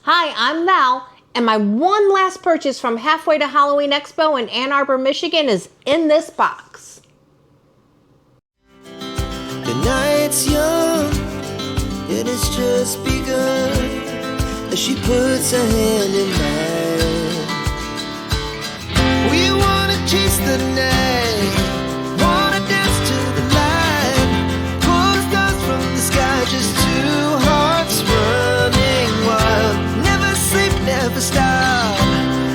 Hi, I'm Val, and my one last purchase from Halfway to Halloween Expo in Ann Arbor, Michigan is in this box. The night's young, and it's just begun, as she puts her hand in mine. We wanna chase the night, wanna dance to the light, pull stars from the sky, just two hearts running wild. Never sleep, never stop,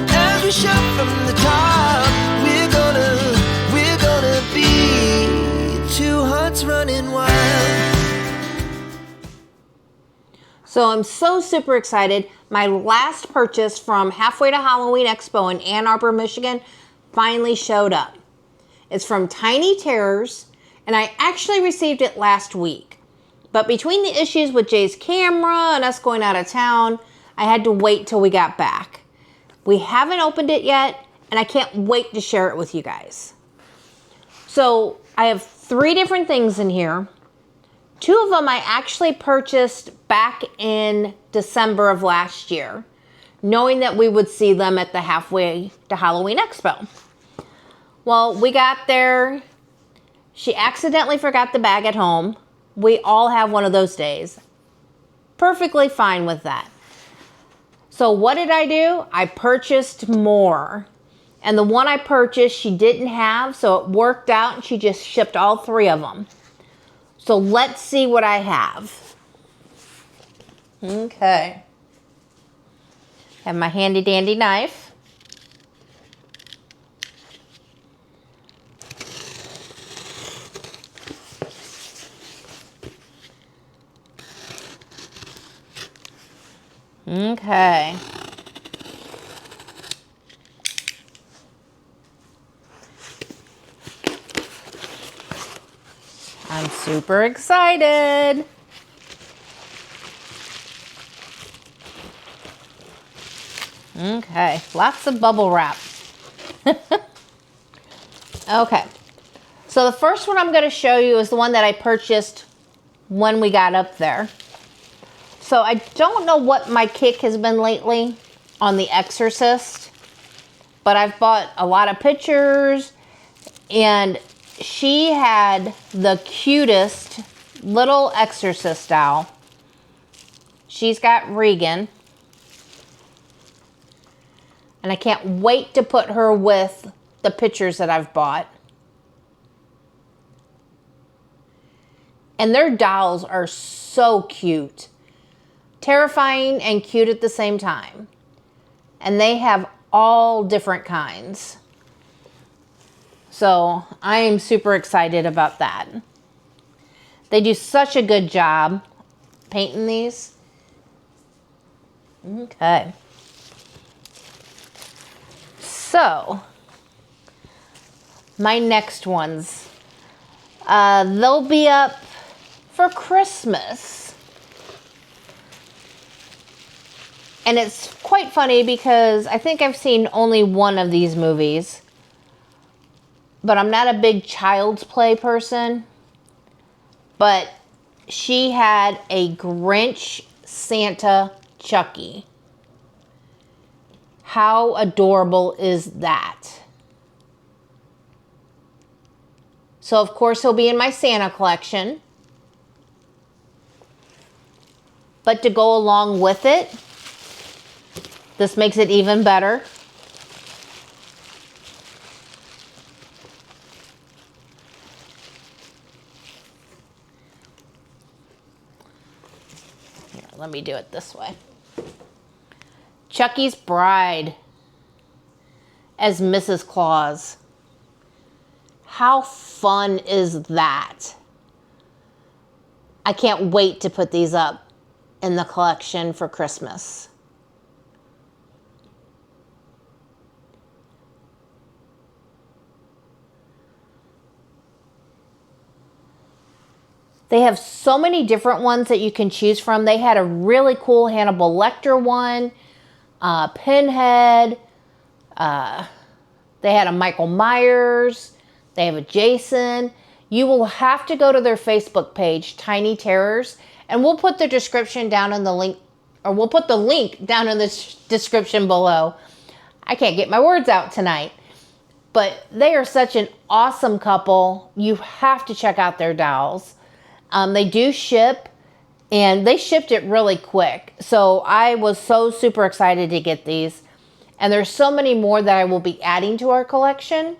as we shout from the top. We're gonna be two hearts running wild. So I'm so super excited. My last purchase from Halfway to Halloween Expo in Ann Arbor, Michigan finally showed up. It's from Tiny Terrors, and I actually received it last week. But between the issues with Jay's camera and us going out of town, I had to wait till we got back. We haven't opened it yet, and I can't wait to share it with you guys. So I have 3 different things in here. 2 of them I actually purchased back in December of last year, knowing that we would see them at the Halfway to Halloween Expo. Well, we got there. She accidentally forgot the bag at home. We all have one of those days. Perfectly fine with that. So what did I do? I purchased more. And the one I purchased, she didn't have, so it worked out, and she just shipped all 3 of them. So let's see what I have. Okay. Have my handy dandy knife. Okay. I'm super excited. Okay, lots of bubble wrap. Okay, so the first one I'm going to show you is the one that I purchased when we got up there. So I don't know what my kick has been lately on The Exorcist, but I've bought a lot of pictures, and she had the cutest little Exorcist doll. She's got Regan. And I can't wait to put her with the pictures that I've bought. And their dolls are so cute. Terrifying and cute at the same time. And they have all different kinds. So I am super excited about that. They do such a good job painting these. Okay. So my next ones, they'll be up for Christmas. And it's quite funny because I think I've seen only one of these movies. But I'm not a big Child's Play person. But she had a Grinch Santa Chucky. How adorable is that? So of course he'll be in my Santa collection. But to go along with it, this makes it even better. Let me do it this way. Chucky's bride as Mrs. Claus. How fun is that? I can't wait to put these up in the collection for Christmas. They have so many different ones that you can choose from. They had a really cool Hannibal Lecter one, Pinhead. They had a Michael Myers. They have a Jason. You will have to go to their Facebook page, Tiny Terrors, and we'll put the description down in the link or we'll put the link down in the description below. I can't get my words out tonight. But they are such an awesome couple. You have to check out their dolls. They do ship, and they shipped it really quick. So I was so super excited to get these. And there's so many more that I will be adding to our collection.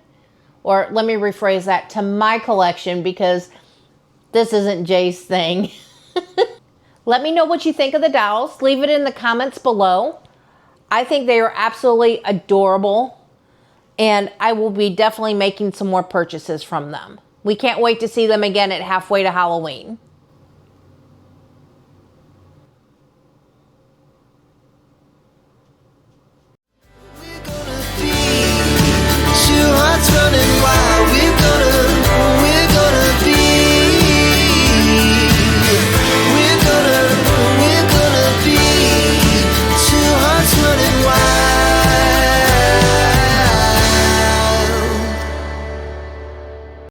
Or let me rephrase that, to my collection, because this isn't Jay's thing. Let me know what you think of the dolls. Leave it in the comments below. I think they are absolutely adorable. And I will be definitely making some more purchases from them. We can't wait to see them again at Halfway to Halloween.